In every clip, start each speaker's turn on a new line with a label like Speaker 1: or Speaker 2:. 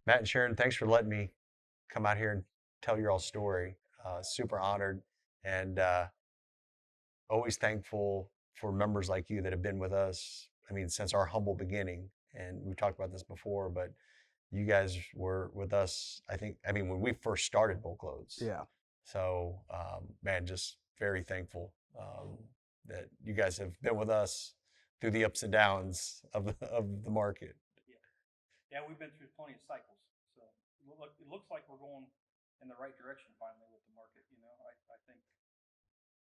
Speaker 1: Matt and Sharon, thanks for letting me come out here and tell your all story. Super honored and always thankful for members like you that have been with us. I mean, since our humble beginning. And we've talked about this before, but you guys were with us, I mean, when we first started BulkLoads.
Speaker 2: Yeah.
Speaker 1: So, man, just very thankful that you guys have been with us through the ups and downs of the market.
Speaker 3: Yeah, we've been through plenty of cycles. So it looks like we're going in the right direction finally with the market.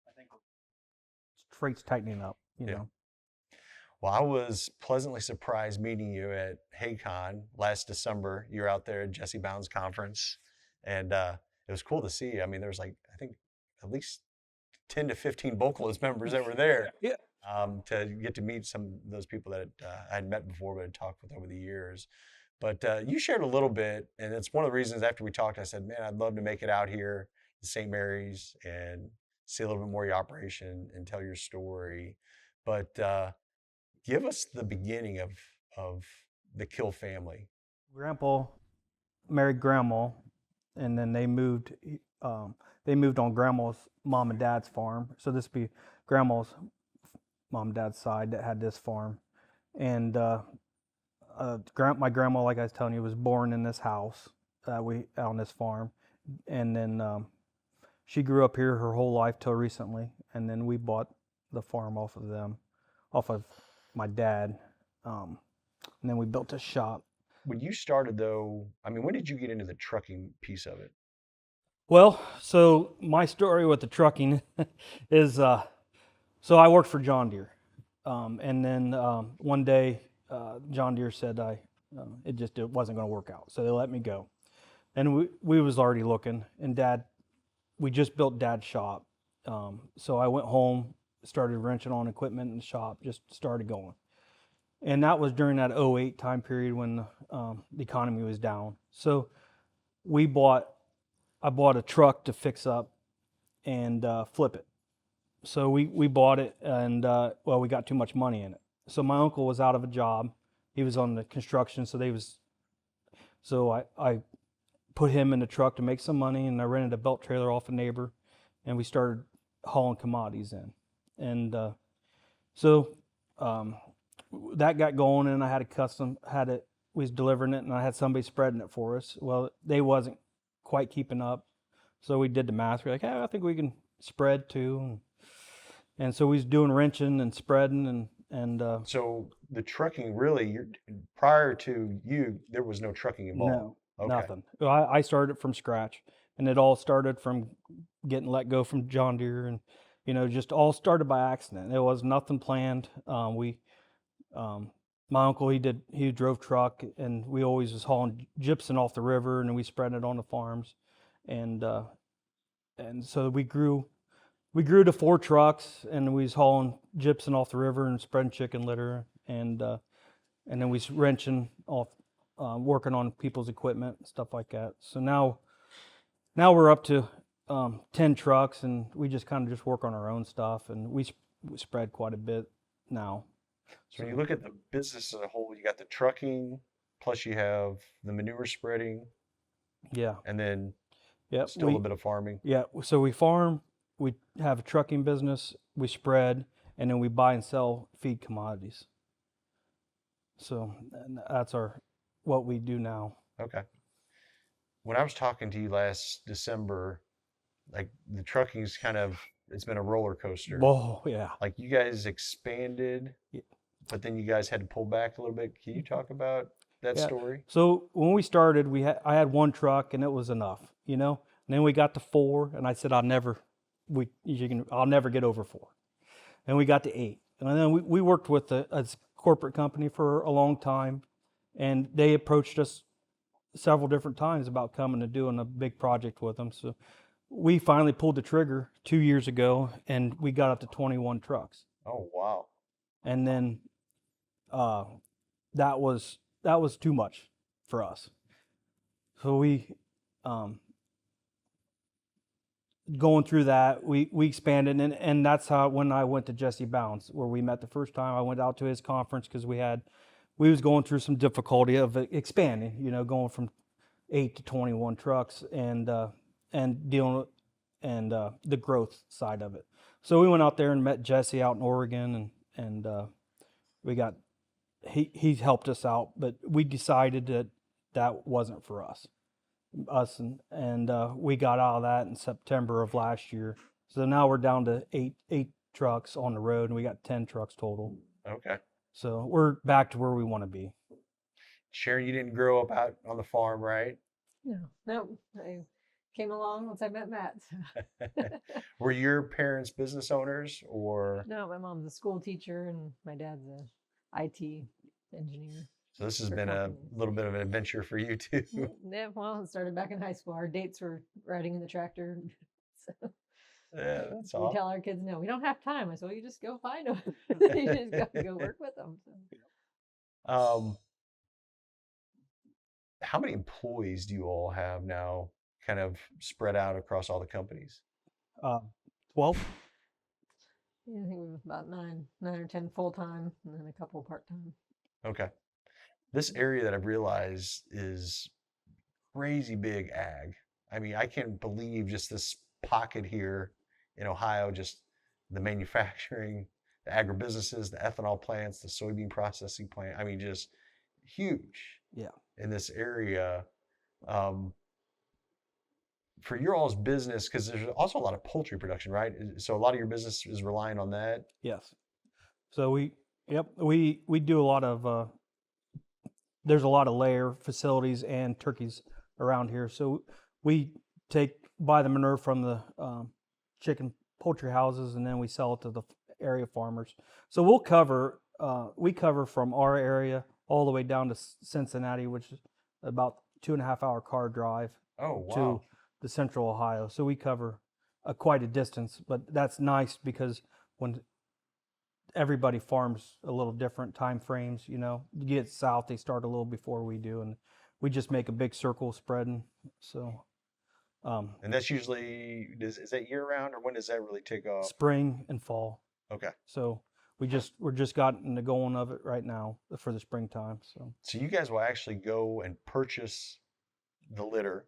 Speaker 3: I think
Speaker 2: Freight's tightening up,
Speaker 1: Yeah. Well, I was pleasantly surprised meeting you at HayCon last December. You were out there at Jesse Bounds conference, and it was cool to see. I mean, there was like I think at least 10 to 15 BulkLoads members that were there
Speaker 2: Yeah.
Speaker 1: to get to meet some of those people that I had met before but had talked with over the years. But you shared a little bit, and it's one of the reasons after we talked, I said, man, I'd love to make it out here to St. Mary's and see a little bit more of your operation and tell your story. But give us the beginning of the Kill family.
Speaker 2: Grandpa married Grandma, and then they moved. They moved on Grandma's mom and dad's farm. So this would be Grandma's mom and dad's side that had this farm, and my grandma, like I was telling you, was born in this house we on this farm, and then she grew up here her whole life till recently, and then we bought the farm off of my dad, and then we built a shop.
Speaker 1: When you started, though, I mean, when did you get into the trucking piece of it?
Speaker 2: Well, so my story with the trucking is so I worked for John Deere, and then one day John Deere said it wasn't going to work out, so they let me go, and we was already looking, and we just built Dad's shop, so I went home, started wrenching on equipment in the shop, just started going, and that was during that '08 time period when the economy was down. So I bought a truck to fix up and flip it. So we bought it, and we got too much money in it. So my uncle was out of a job. He was on the construction, so I put him in the truck to make some money, and I rented a belt trailer off a neighbor, and we started hauling commodities in. And so that got going, and I we was delivering it, and I had somebody spreading it for us. Well, they wasn't quite keeping up, so we did the math. We're like, hey, I think we can spread too, and so we was doing wrenching and spreading, and
Speaker 1: So the trucking really, prior to you, there was no trucking involved.
Speaker 2: no,
Speaker 1: Okay.
Speaker 2: nothing. I started from scratch, and it all started from getting let go from John Deere, and just all started by accident. It was nothing planned. My uncle, he drove truck, and we always was hauling gypsum off the river, and then we spread it on the farms, and so we grew to 4 trucks, and we was hauling gypsum off the river and spreading chicken litter, and then we was wrenching off, working on people's equipment and stuff like that. So now we're up to 10 trucks, and we just kind of just work on our own stuff, and we spread quite a bit now.
Speaker 1: So when you look at the business as a whole, you got the trucking, plus you have the manure spreading,
Speaker 2: Yeah.
Speaker 1: and then
Speaker 2: Yeah.
Speaker 1: still a little bit of farming.
Speaker 2: Yeah. So we farm, we have a trucking business, we spread, and then we buy and sell feed commodities. So that's what we do now.
Speaker 1: Okay. When I was talking to you last December, like the trucking's it's been a roller coaster.
Speaker 2: Oh, yeah.
Speaker 1: Like you guys expanded,
Speaker 2: Yeah.
Speaker 1: but then you guys had to pull back a little bit. Can you talk about that
Speaker 2: Yeah.
Speaker 1: story?
Speaker 2: So when we started, I had 1 truck, and it was enough, And then we got to 4, and I said I'll never get over 4. And we got to 8, and then we worked with a corporate company for a long time, and they approached us several different times about coming and doing a big project with them. So we finally pulled the trigger 2 years ago, and we got up to 21 trucks.
Speaker 1: Oh, wow.
Speaker 2: And then that was too much for us. So we going through that, we expanded, and that's how when I went to Jesse Bounds, where we met the first time. I went out to his conference because we we was going through some difficulty of expanding, you know, going from 8 to 21 trucks and dealing with, and the growth side of it. So we went out there and met Jesse out in Oregon, and we got he helped us out, but we decided that that wasn't for us, and we got out of that in September of last year. So now we're down to eight trucks on the road, and we got 10 trucks total.
Speaker 1: Okay.
Speaker 2: So we're back to where we want to be.
Speaker 1: Sharon, you didn't grow up out on the farm, right?
Speaker 4: No, I came along once I met Matt.
Speaker 1: Were your parents business owners or?
Speaker 4: No, my mom's a school teacher and my dad's a IT engineer.
Speaker 1: So this has
Speaker 4: for
Speaker 1: been a
Speaker 4: companies.
Speaker 1: little bit of an adventure for you too.
Speaker 4: Yeah, well, it started back in high school. Our dates were riding in the tractor. So
Speaker 1: Yeah, that's
Speaker 4: we
Speaker 1: all.
Speaker 4: tell our kids, no, we don't have time. I said, well, you just go find them. You just go work with them. So.
Speaker 1: How many employees do you all have now, kind of spread out across all the companies?
Speaker 2: 12.
Speaker 4: Yeah, I think we have about nine or 10 full time, and then a couple part time.
Speaker 1: Okay. This area that I've realized is crazy big ag. I mean, I can't believe just this pocket here in Ohio, just the manufacturing, the agribusinesses, the ethanol plants, the soybean processing plant. I mean, just huge.
Speaker 2: Yeah.
Speaker 1: In this area. For your all's business, because there's also a lot of poultry production, right? So a lot of your business is relying on that.
Speaker 2: Yes. So we do a lot of there's a lot of layer facilities and turkeys around here. So we buy the manure from the chicken poultry houses, and then we sell it to the area farmers. So we cover from our area all the way down to Cincinnati, which is about 2.5 hour car drive.
Speaker 1: Oh, wow.
Speaker 2: To the central Ohio. So we cover quite a distance, but that's nice because when everybody farms a little different time frames, you know, you get south, they start a little before we do, and we just make a big circle spreading. So,
Speaker 1: and that's usually, is that year round, or when does that really take off?
Speaker 2: spring and fall.
Speaker 1: Okay.
Speaker 2: So we're just gotten the going of it right now for the springtime.
Speaker 1: So you guys will actually go and purchase the litter,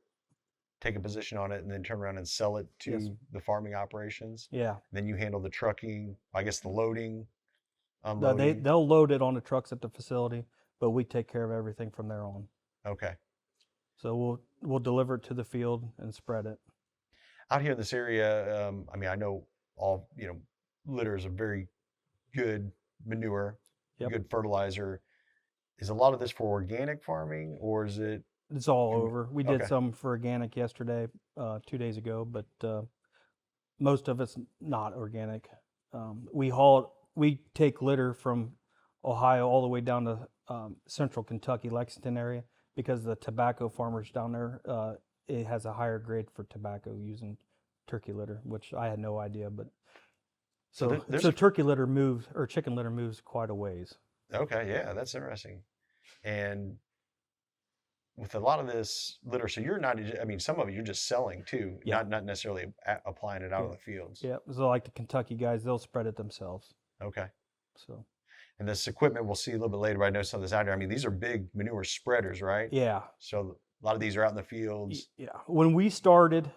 Speaker 1: take a position on it, and then turn around and sell it to
Speaker 2: Yes.
Speaker 1: the farming operations.
Speaker 2: Yeah.
Speaker 1: Then you handle the trucking, I guess the loading, unloading.
Speaker 2: They'll load it on the trucks at the facility, but we take care of everything from there on.
Speaker 1: Okay.
Speaker 2: So we'll deliver it to the field and spread it.
Speaker 1: Out here in this area, I mean, I know all, litter is a very good manure,
Speaker 2: Yep.
Speaker 1: good fertilizer. Is a lot of this for organic farming, or is it?
Speaker 2: It's all over. We did
Speaker 1: Okay.
Speaker 2: some for organic yesterday, 2 days ago, but most of it's not organic. We take litter from Ohio all the way down to central Kentucky, Lexington area, because the tobacco farmers down there, it has a higher grade for tobacco using turkey litter, which I had no idea. But so turkey litter moves, or chicken litter moves quite a ways.
Speaker 1: Okay, yeah, that's interesting. And with a lot of this litter, so you're not, I mean, some of it you're just selling too,
Speaker 2: Yeah.
Speaker 1: not necessarily applying it out in the fields.
Speaker 2: Yeah, so like the Kentucky guys, they'll spread it themselves.
Speaker 1: Okay.
Speaker 2: So.
Speaker 1: And this equipment we'll see a little bit later, but I know some of this out there. I mean, these are big manure spreaders, right?
Speaker 2: Yeah.
Speaker 1: So a lot of these are out in the fields.
Speaker 2: Yeah. When we started,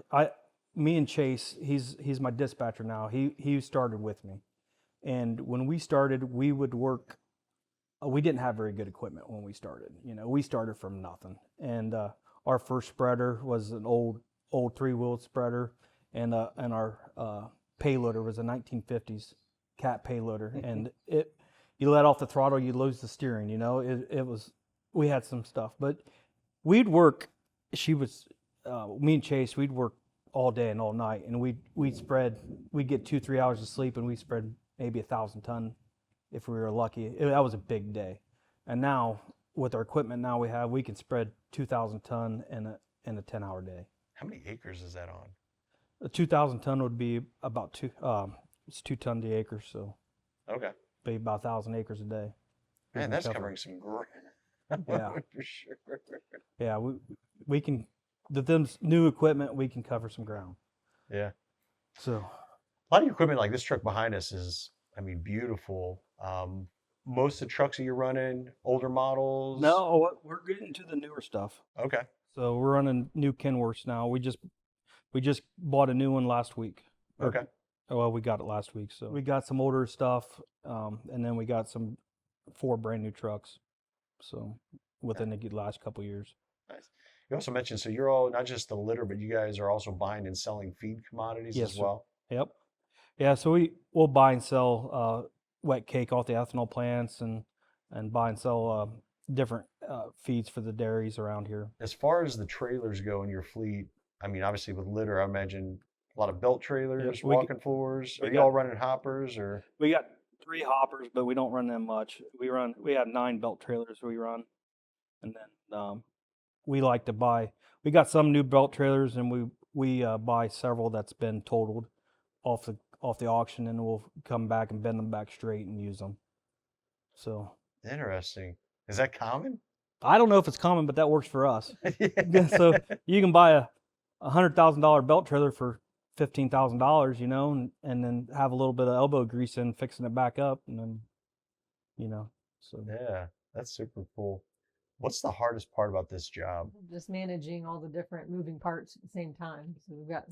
Speaker 2: me and Chase, he's my dispatcher now. He started with me, and when we started, we would work. We didn't have very good equipment when we started. You know, we started from nothing, and our first spreader was an old 3-wheel spreader, and our payloader was a 1950s cat payloader, and you let off the throttle, you lose the steering. You know, we had some stuff, but we'd work. Me and Chase, we'd work all day and all night, and we'd get 2-3 hours of sleep, and we'd spread maybe 1,000 ton if we were lucky. That was a big day. And now with our equipment we can spread 2,000 ton in a 10-hour day.
Speaker 1: How many acres is that on?
Speaker 2: A 2,000 ton would be about it's 2 ton the acre, so
Speaker 1: Okay.
Speaker 2: be about 1,000 acres a day.
Speaker 1: Man, that's covering some ground.
Speaker 2: Yeah.
Speaker 1: For sure.
Speaker 2: Yeah, we can, with them new equipment, we can cover some ground.
Speaker 1: Yeah.
Speaker 2: So
Speaker 1: A lot of your equipment, like this truck behind us, is, I mean, beautiful. most of the trucks that you're running older models?
Speaker 2: No, we're getting to the newer stuff.
Speaker 1: Okay.
Speaker 2: So we're running new Kenworths now. We just bought a new one last week. Or,
Speaker 1: Okay.
Speaker 2: well, we got it last week. So we got some older stuff, and then we got 4 brand new trucks. So within the last couple years.
Speaker 1: Nice. You also mentioned, so you're all not just the litter, but you guys are also buying and selling feed commodities
Speaker 2: Yes,
Speaker 1: as
Speaker 2: sir.
Speaker 1: well.
Speaker 2: Yep. Yeah. So we'll buy and sell wet cake off the ethanol plants and buy and sell different feeds for the dairies around here.
Speaker 1: As far as the trailers go in your fleet, I mean, obviously with litter, I imagine a lot of belt trailers,
Speaker 2: we
Speaker 1: walking floors.
Speaker 2: we
Speaker 1: Are you all running hoppers or?
Speaker 2: We got 3 hoppers, but we don't run them much. We have 9 belt trailers we run, and then we like to buy. We got some new belt trailers, and we buy several that's been totaled off the auction, and we'll come back and bend them back straight and use them. So
Speaker 1: Interesting. Is that common?
Speaker 2: I don't know if it's common, but that works for us.
Speaker 1: Yeah.
Speaker 2: So you can buy a $100,000 belt trailer for $15,000, you know, and then have a little bit of elbow grease in fixing it back up, and then, you know, so.
Speaker 1: Yeah, that's super cool. What's the hardest part about this job?
Speaker 4: Just managing all the different moving parts at the same time. So we've got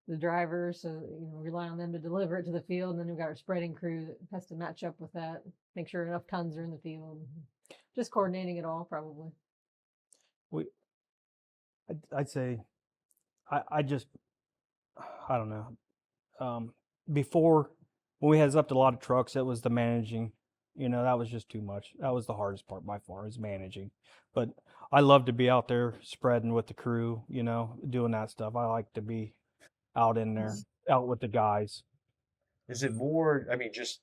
Speaker 4: the drivers, so rely on them to deliver it to the field, and then we've got our spreading crew that has to match up with that, make sure enough tons are in the field. Just coordinating it all, probably.
Speaker 2: I'd say I don't know. Before, when we had up to a lot of trucks, it was the managing. You know, that was just too much. That was the hardest part by far, is managing. But I love to be out there spreading with the crew, you know, doing that stuff. I like to be out in there, out with the guys.
Speaker 1: Is it more, I mean, just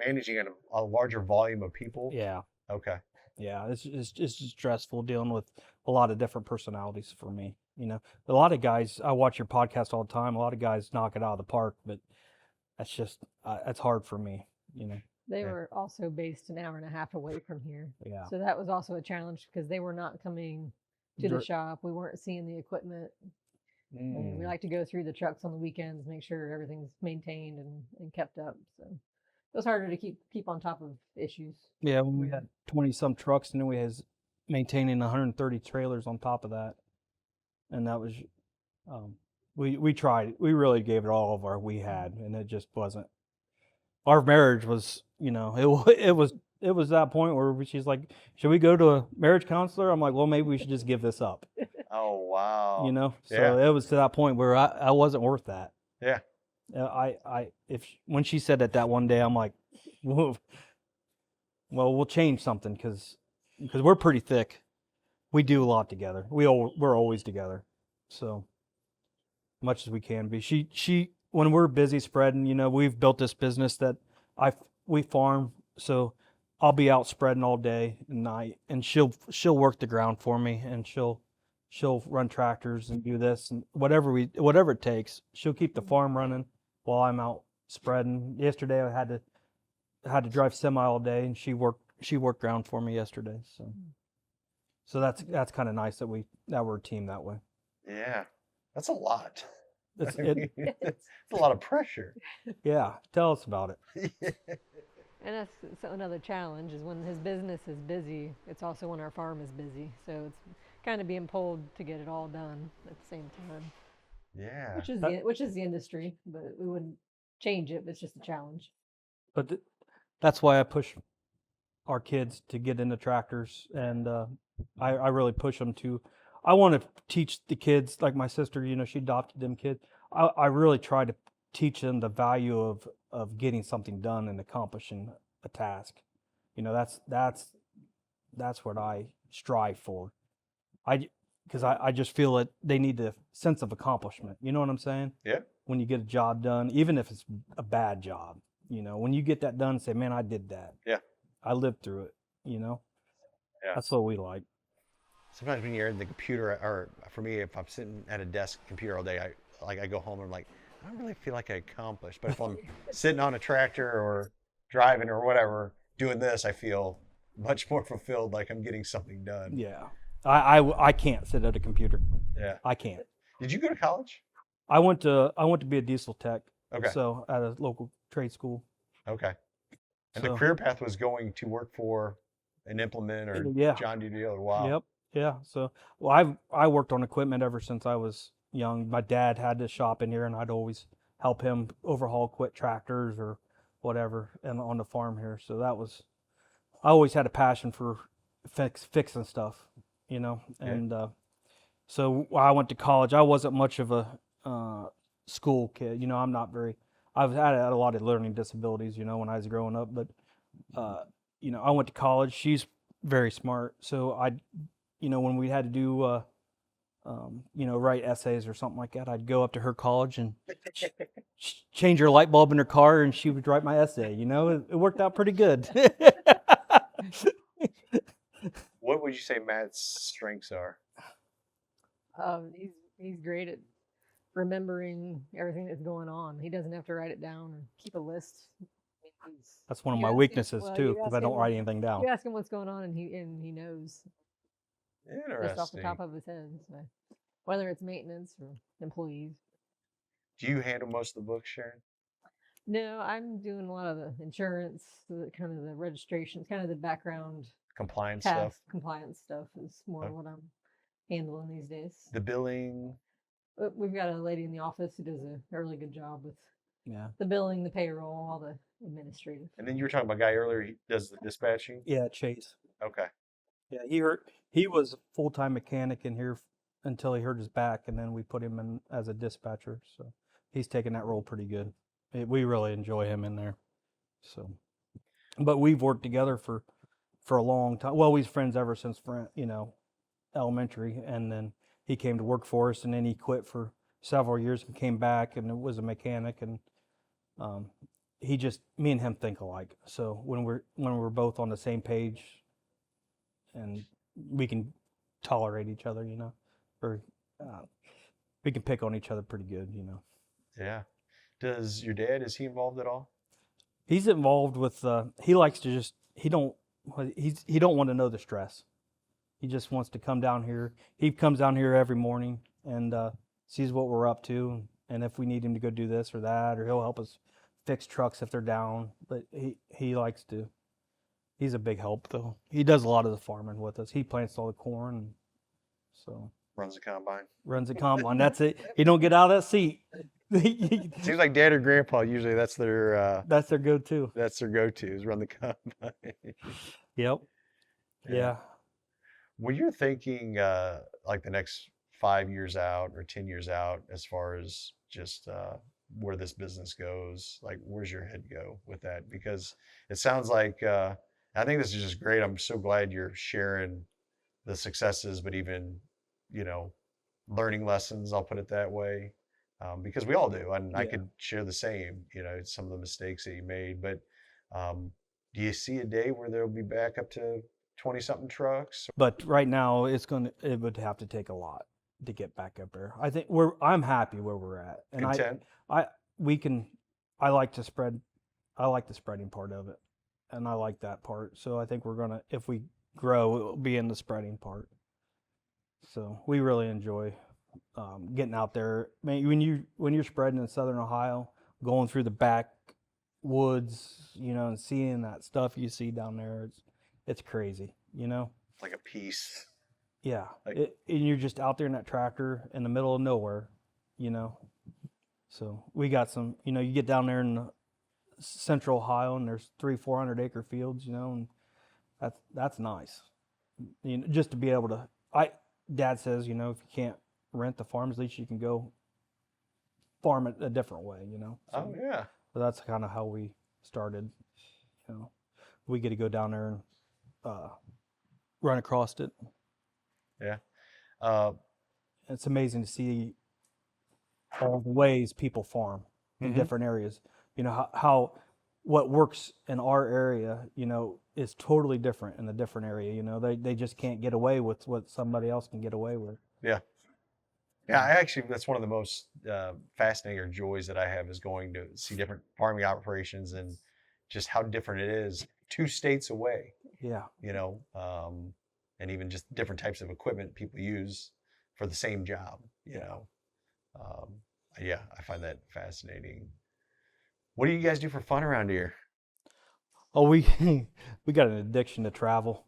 Speaker 1: managing a larger volume of people?
Speaker 2: Yeah.
Speaker 1: Okay.
Speaker 2: Yeah, it's just stressful dealing with a lot of different personalities for me. You know, a lot of guys, I watch your podcast all the time. A lot of guys knock it out of the park, but that's just that's hard for me. You know.
Speaker 4: They
Speaker 1: Yeah.
Speaker 4: were also based an hour and a half away from here.
Speaker 2: Yeah.
Speaker 4: So that was also a challenge because they were not coming to the
Speaker 2: Dir-
Speaker 4: shop. We weren't seeing the equipment. And we
Speaker 1: Mm.
Speaker 4: like to go through the trucks on the weekends, make sure everything's maintained and kept up. So it was harder to keep on top of issues.
Speaker 2: Yeah, when we had 20 some trucks, and then we was maintaining 130 trailers on top of that, and that was we tried. We really gave it all of our we had, and it just wasn't. Our marriage was, you know, it was that point where she's like, "Should we go to a marriage counselor?" I'm like, "Well, maybe we should just give this up."
Speaker 1: Oh, wow.
Speaker 2: You know, so
Speaker 1: Yeah.
Speaker 2: it was to that point where I wasn't worth that.
Speaker 1: Yeah.
Speaker 2: When she said it that one day, I'm like, whoa. Well, we'll change something because we're pretty thick. We do a lot together. We're always together, so much as we can be. She when we're busy spreading, you know, we've built this business that we farm, so I'll be out spreading all day and night, and she'll work the ground for me, and she'll run tractors and do this and whatever it takes. She'll keep the farm running while I'm out spreading. Yesterday I had to drive semi all day, and she worked ground for me yesterday. So that's kind of nice that we're a team that way.
Speaker 1: Yeah. That's a lot.
Speaker 2: It's
Speaker 1: It's a lot of pressure.
Speaker 2: yeah. Tell us about it.
Speaker 4: And that's another challenge is when his business is busy, it's also when our farm is busy. So it's kind of being pulled to get it all done at the same time,
Speaker 1: Yeah.
Speaker 4: which is the industry, but we wouldn't change it. But it's just a challenge.
Speaker 2: But that's why I push our kids to get into tractors, and I really push them to. I want to teach the kids, like my sister, you know, she adopted them kids. I really try to teach them the value of getting something done and accomplishing a task. You know, that's what I strive for. Because I just feel that they need the sense of accomplishment. You know what I'm saying?
Speaker 1: Yeah.
Speaker 2: When you get a job done, even if it's a bad job, you know, when you get that done, say, man, I did that.
Speaker 1: Yeah.
Speaker 2: I lived through it, you know?
Speaker 1: Yeah.
Speaker 2: That's what we like.
Speaker 1: Sometimes when you're in the computer, or for me, if I'm sitting at a desk computer all day, I go home and I'm like, I don't really feel like I accomplished. But if I'm sitting on a tractor or driving or whatever, doing this, I feel much more fulfilled, like I'm getting something done.
Speaker 2: Yeah. I can't sit at a computer.
Speaker 1: Yeah.
Speaker 2: I can't.
Speaker 1: Did you go to college?
Speaker 2: I went to be a diesel tech.
Speaker 1: Okay.
Speaker 2: So at a local trade school.
Speaker 1: Okay. And the
Speaker 2: So
Speaker 1: career path was going to work for an implement or
Speaker 2: yeah,
Speaker 1: John Deere dealer. Wow.
Speaker 2: yep, yeah. So well, I worked on equipment ever since I was young. My dad had this shop in here, and I'd always help him overhaul tractors or whatever, and on the farm here. So that was I always had a passion for fixing stuff, you know.
Speaker 1: Yeah.
Speaker 2: And so while I went to college, I wasn't much of a school kid. You know, I'm not very. I've had a lot of learning disabilities, you know, when I was growing up. But you know, I went to college. She's very smart, so you know, when we had to do, you know, write essays or something like that, I'd go up to her college and change her light bulb in her car, and she would write my essay. You know, it worked out pretty good.
Speaker 1: What would you say Matt's strengths are?
Speaker 4: He's great at remembering everything that's going on. He doesn't have to write it down or keep a list.
Speaker 2: That's one of
Speaker 4: You
Speaker 2: my
Speaker 4: ask him-
Speaker 2: weaknesses
Speaker 4: well,
Speaker 2: too,
Speaker 4: you
Speaker 2: because
Speaker 4: ask
Speaker 2: I don't
Speaker 4: him-
Speaker 2: write anything down.
Speaker 4: You ask him what's going on, and he knows just off the
Speaker 1: Interesting.
Speaker 4: top of his head. So, whether it's maintenance or employees.
Speaker 1: Do you handle most of the books, Sharon?
Speaker 4: No, I'm doing a lot of the insurance, the kind of the registrations, kind of the background
Speaker 1: Compliance
Speaker 4: task
Speaker 1: stuff?
Speaker 4: compliance stuff is more
Speaker 1: Oh.
Speaker 4: what I'm handling these days.
Speaker 1: The billing?
Speaker 4: But we've got a lady in the office who does a really good job with
Speaker 2: Yeah.
Speaker 4: the billing, the payroll, all the administrative.
Speaker 1: And then you were talking about a guy earlier, he does the dispatching?
Speaker 2: Yeah, Chase.
Speaker 1: Okay.
Speaker 2: Yeah, he was a full-time mechanic in here until he hurt his back, and then we put him in as a dispatcher. So he's taking that role pretty good. We really enjoy him in there. So, but we've worked together for a long time. Well, we've friends ever since you know, elementary, and then he came to work for us, and then he quit for several years and came back and was a mechanic, and me and him think alike. So when we're both on the same page, and we can tolerate each other, you know, or we can pick on each other pretty good, you know.
Speaker 1: Yeah. Does your dad, is he involved at all?
Speaker 2: He's involved with. He likes to just. He don't want to know the stress. He just wants to come down here. He comes down here every morning and sees what we're up to, and if we need him to go do this or that, or he'll help us fix trucks if they're down. But he likes to. He's a big help though. He does a lot of the farming with us. He plants all the corn, so
Speaker 1: Runs the combine?
Speaker 2: runs the combine. That's it. He don't get out of that seat.
Speaker 1: Seems like dad or grandpa, usually that's their
Speaker 2: go-to.
Speaker 1: that's their go-to, is run the combine.
Speaker 2: Yep. Yeah.
Speaker 1: When you're thinking like the next 5 years out or 10 years out, as far as just where this business goes, like where's your head go with that? Because it sounds like I think this is just great. I'm so glad you're sharing the successes, but even, you know, learning lessons, I'll put it that way, because we all do, and I
Speaker 2: Yeah.
Speaker 1: could share the same, you know, some of the mistakes that you made. But do you see a day where they'll be back up to 20-something trucks?
Speaker 2: But right now, it would have to take a lot to get back up there. I think I'm happy where we're at, and
Speaker 1: Content?
Speaker 2: I like to spread. I like the spreading part of it, and I like that part. So I think if we grow, it will be in the spreading part. So we really enjoy getting out there. Man, when you're spreading in Southern Ohio, going through the backwoods, you know, and seeing that stuff you see down there, it's crazy, you know.
Speaker 1: Like a piece.
Speaker 2: Yeah,
Speaker 1: Like-
Speaker 2: and you're just out there in that tractor in the middle of nowhere, you know. So we got some, you know, you get down there in central Ohio, and there's 300-400 acre fields, you know, and that's nice. You know, just to be able to. Dad says, you know, if you can't rent the farms, at least you can go farm it a different way, you know.
Speaker 1: Oh yeah.
Speaker 2: So that's kind of how we started. You know, we get to go down there and run across it.
Speaker 1: Yeah.
Speaker 2: It's amazing to see all the ways people farm in
Speaker 1: Mhm.
Speaker 2: different areas. You know, how what works in our area, you know, is totally different in a different area. You know, they just can't get away with what somebody else can get away with.
Speaker 1: Yeah. Yeah, I actually, that's one of the most fascinating or joys that I have, is going to see different farming operations and just how different it is 2 states away,
Speaker 2: Yeah.
Speaker 1: you know, and even just different types of equipment people use for the same job, you know. Yeah, I find that fascinating. What do you guys do for fun around here?
Speaker 2: Oh, we we got an addiction to travel.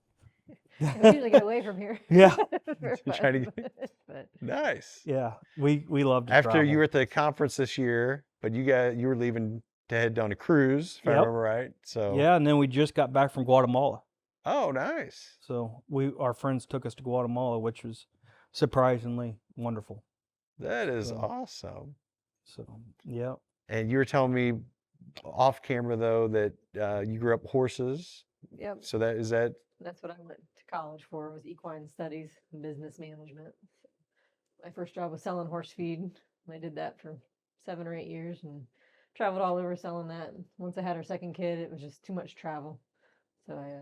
Speaker 4: We usually get away from here.
Speaker 2: Yeah,
Speaker 4: For
Speaker 1: Trying
Speaker 4: fun,
Speaker 1: to
Speaker 4: but
Speaker 1: nice.
Speaker 2: yeah. We love to
Speaker 1: After
Speaker 2: travel.
Speaker 1: you were at the conference this year, but you were leaving to head on a cruise, if I
Speaker 2: Yep.
Speaker 1: remember right. So
Speaker 2: Yeah, and then we just got back from Guatemala.
Speaker 1: oh, nice.
Speaker 2: So our friends took us to Guatemala, which was surprisingly wonderful.
Speaker 1: That is
Speaker 2: So-
Speaker 1: awesome.
Speaker 2: So yeah.
Speaker 1: And you were telling me off camera though that you grew up horses.
Speaker 4: yep,
Speaker 1: So that
Speaker 4: that's what I went to college for, was equine studies and business management. My first job was selling horse feed. And I did that for 7 or 8 years and traveled all over selling that. And once I had our second kid, it was just too much travel. So I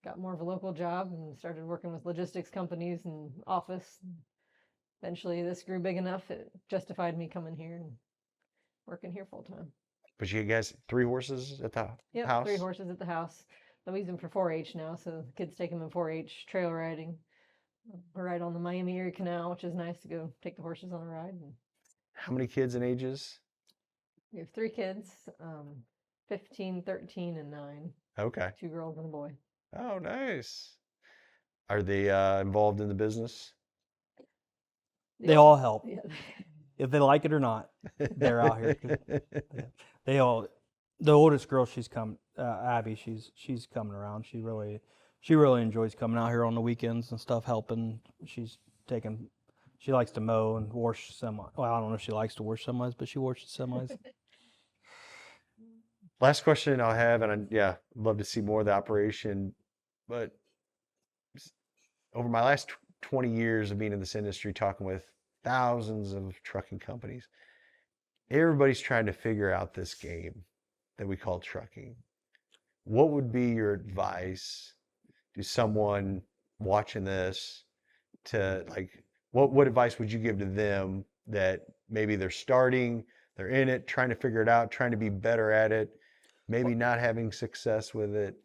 Speaker 4: got more of a local job and started working with logistics companies and office. Eventually, this grew big enough, it justified me coming here and working here full time.
Speaker 1: but you guys 3 horses at the
Speaker 4: Yep,
Speaker 1: house?
Speaker 4: 3 horses at the house. I use them for 4-H now, so the kids take them in 4-H, trail riding. We ride on the Miami Erie Canal, which is nice to go take the horses on a ride. And
Speaker 1: How many kids and ages?
Speaker 4: we have 3 kids, 15, 13, and 9.
Speaker 1: Okay.
Speaker 4: 2 girls and a boy.
Speaker 1: Oh, nice. Are they involved in the business?
Speaker 2: They all help.
Speaker 4: Yeah.
Speaker 2: If they like it or not, they're out here. They all. The oldest girl, she's come. Abby, she's coming around. She really enjoys coming out here on the weekends and stuff, helping. She likes to mow and wash semi. Well, I don't know if she likes to wash semis, but she washes semis.
Speaker 1: Last question I'll have, and yeah, love to see more of the operation. But over my last 20 years of being in this industry, talking with thousands of trucking companies, everybody's trying to figure out this game that we call trucking. What would be your advice to someone watching this to what advice would you give to them that maybe they're starting, they're in it, trying to figure it out, trying to be better at it, maybe not having success with it?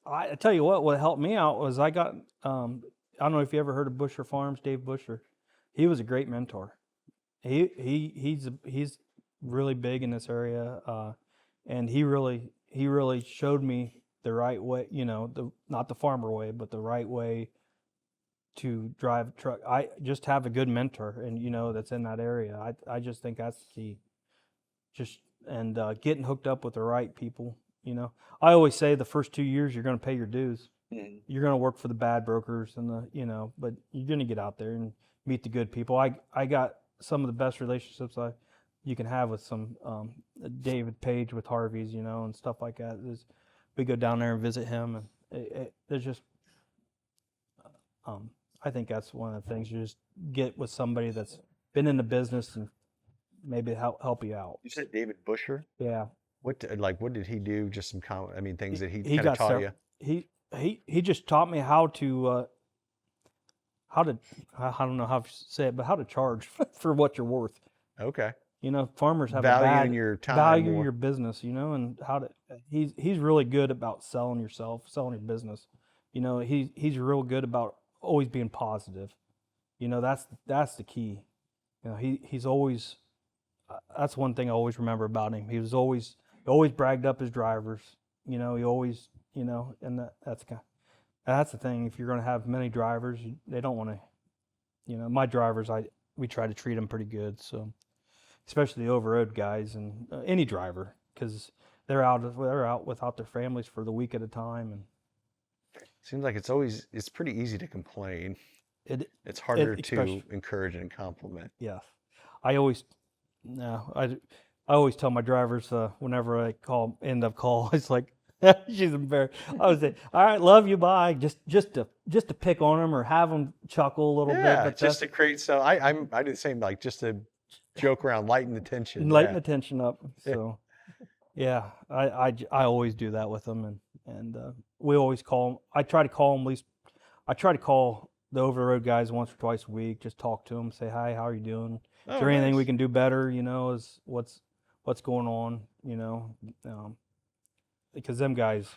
Speaker 2: I tell you what helped me out was I got. I don't know if you ever heard of Busher Farms, Dave Busher. He was a great mentor. He's really big in this area, and he really showed me the right way. Not the farmer way, but the right way to drive a truck. I just have a good mentor, and that's in that area. I just think that's the key. And getting hooked up with the right people. I always say the first 2 years you're going to pay your dues. You're going to work for the bad brokers but you're going to get out there and meet the good people. I got some of the best relationships you can have with some David Page with Harvey's, and stuff like that. We go down there and visit him, and there's just I think that's one of the things. You just get with somebody that's been in the business and maybe help you out.
Speaker 1: You said David Busher?
Speaker 2: Yeah.
Speaker 1: What did he do? Just some things that he
Speaker 2: He
Speaker 1: kind of
Speaker 2: got
Speaker 1: taught you.
Speaker 2: He just taught me how to I don't know how to say it, but how to charge for what you're worth.
Speaker 1: Okay.
Speaker 2: Farmers have
Speaker 1: Valuing your time
Speaker 2: value
Speaker 1: more.
Speaker 2: your business, and how to. He's really good about selling yourself, selling your business. He's real good about always being positive. That's the key. He's always. That's one thing I always remember about him. He always bragged up his drivers. He always, and that's the thing. If you're going to have many drivers, they don't want to. My drivers, we try to treat them pretty good. So, especially the over-road guys and any driver, because they're out without their families for the week at a time. And
Speaker 1: seems like it's pretty easy to complain. It's harder to encourage and compliment.
Speaker 2: Yeah, I always tell my drivers whenever I end up call, it's like she's embarrassed. I would say, "All right, love you, bye." Just to pick on them or have them chuckle a little bit.
Speaker 1: Yeah,
Speaker 2: But
Speaker 1: just to create. So I do the same, just to joke around, lighten the tension.
Speaker 2: Lighten the tension up. So yeah, I always do that with them, and we always call them. I try to call them at least. I try to call the over the road guys once or twice a week. Just talk to them, say hi, how are you doing? Is there anything we can do better? Is what's going on? Because them guys,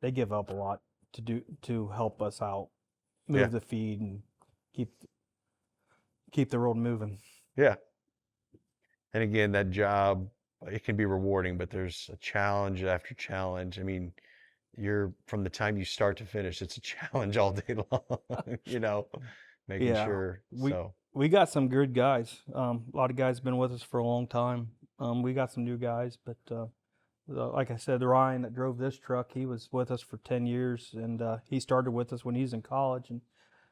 Speaker 2: they give up a lot to help us out, move the feed and keep the road moving.
Speaker 1: Yeah. And again, that job it can be rewarding, but there's a challenge after challenge. I mean, you're from the time you start to finish, it's a challenge all day long, you know, making
Speaker 2: Yeah,
Speaker 1: sure.
Speaker 2: we
Speaker 1: So,
Speaker 2: we got some good guys. A lot of guys been with us for a long time. We got some new guys, but like I said, Ryan that drove this truck, he was with us for 10 years, and he started with us when he was in college, and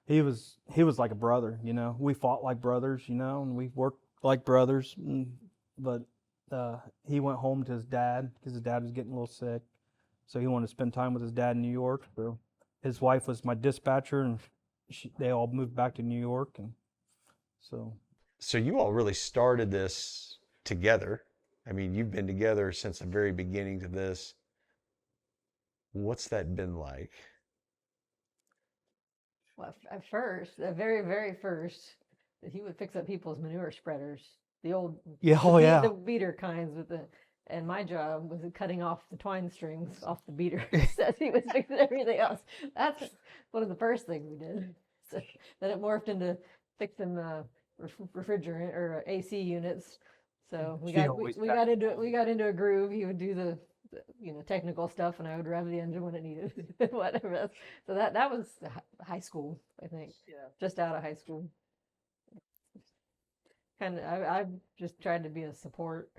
Speaker 2: he was like a brother. We fought like brothers, and we worked like brothers. But he went home to his dad because his dad was getting a little sick, so he wanted to spend time with his dad in New York. So his wife was my dispatcher, and they all moved back to New York, and so
Speaker 1: so you all really started this together. I mean, you've been together since the very beginning to this. What's that been like?
Speaker 4: Well, at first, the very, very first, that he would fix up people's manure spreaders, the old,
Speaker 2: yeah, oh yeah,
Speaker 4: the beater kinds and my job was cutting off the twine strings off the beater as he was fixing everything else. That's one of the first things we did. So then it morphed into fixing refrigerant or AC units. So we got into a groove. He would do the technical stuff, and I would rev the engine when it needed, whatever. So that was high school, I think. Yeah. Just out of high school. Kind of, I've just tried to be a support.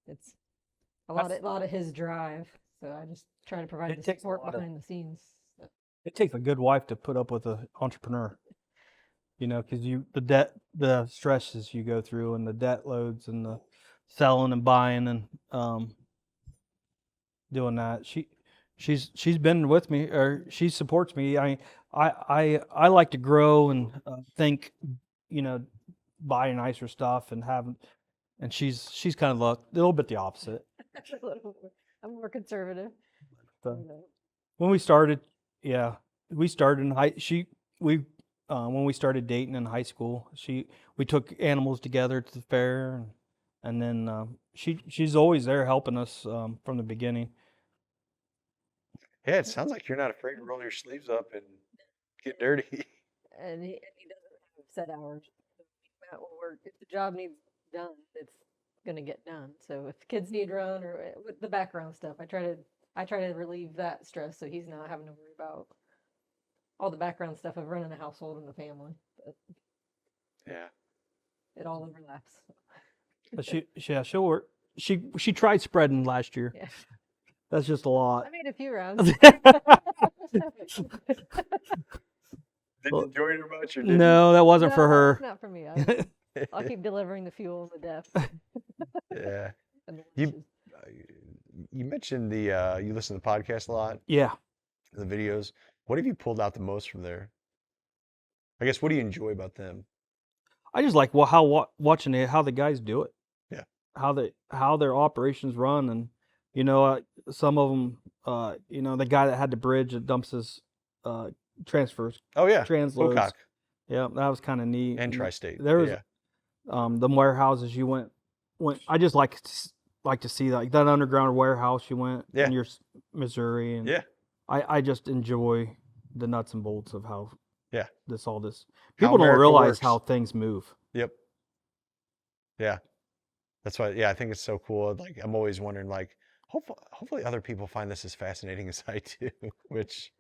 Speaker 4: It's a lot of his drive, so I just try to provide the support behind the scenes. So.
Speaker 2: it takes a good wife to put up with an entrepreneur. Because the stresses you go through, and the debt loads, and the selling and buying, and doing that. She's been with me, or she supports me. I like to grow and think, buy nicer stuff and and she's kind of a little bit the opposite.
Speaker 4: I'm more conservative.
Speaker 2: So, when we started, we started in when we started dating in high school, we took animals together to the fair, and then she's always there helping us from the beginning.
Speaker 1: Yeah, it sounds like you're not afraid to roll your sleeves up and get dirty.
Speaker 4: And he doesn't have set hours. Matt will work if the job needs done. It's gonna get done. So if the kids need run or with the background stuff, I try to relieve that stress so he's not having to worry about all the background stuff of running a household and the family. But
Speaker 1: Yeah.
Speaker 4: it all overlaps.
Speaker 2: But she'll work. She tried spreading last year.
Speaker 4: Yeah.
Speaker 2: That's just a lot.
Speaker 4: I made a few rounds.
Speaker 1: Didn't enjoy it much, or did
Speaker 2: No, that wasn't for her.
Speaker 4: It's not for me. I'll keep delivering the fuel and the death.
Speaker 1: Yeah.
Speaker 4: And the
Speaker 1: You
Speaker 4: lunches.
Speaker 1: you mentioned you listen to the podcast a lot,
Speaker 2: Yeah.
Speaker 1: the videos. What have you pulled out the most from there? I guess what do you enjoy about them?
Speaker 2: I just like watching how the guys do it.
Speaker 1: Yeah.
Speaker 2: How their operations run, and some of them, the guy that had the bridge that dumps his transfers,
Speaker 1: Oh yeah,
Speaker 2: transloads.
Speaker 1: Pocock
Speaker 2: Yeah, that was kind of neat.
Speaker 1: and Tri-State.
Speaker 2: There was
Speaker 1: Yeah.
Speaker 2: the warehouses you went. I just like to see that underground warehouse you went
Speaker 1: Yeah.
Speaker 2: in your Missouri, and
Speaker 1: Yeah.
Speaker 2: I just enjoy the nuts and bolts of how
Speaker 1: Yeah.
Speaker 2: all this.
Speaker 1: How
Speaker 2: People don't
Speaker 1: America
Speaker 2: realize
Speaker 1: works.
Speaker 2: how things move.
Speaker 1: Yep. Yeah. That's why. Yeah, I think it's so cool. Like I'm always wondering, like, hopefully other people find this as fascinating as I do. Which,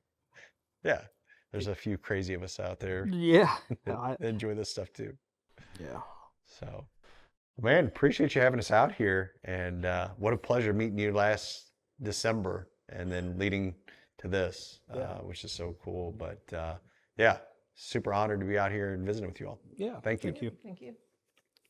Speaker 1: yeah, there's a few crazy of us out there
Speaker 2: Yeah.
Speaker 1: that enjoy this stuff too.
Speaker 2: Yeah.
Speaker 1: So, man, appreciate you having us out here, and what a pleasure meeting you last December, and then leading to this, which is so cool. But yeah, super honored to be out here and visiting with you all.
Speaker 2: Yeah.
Speaker 1: Thank you.
Speaker 2: Thank you.
Speaker 4: Thank you.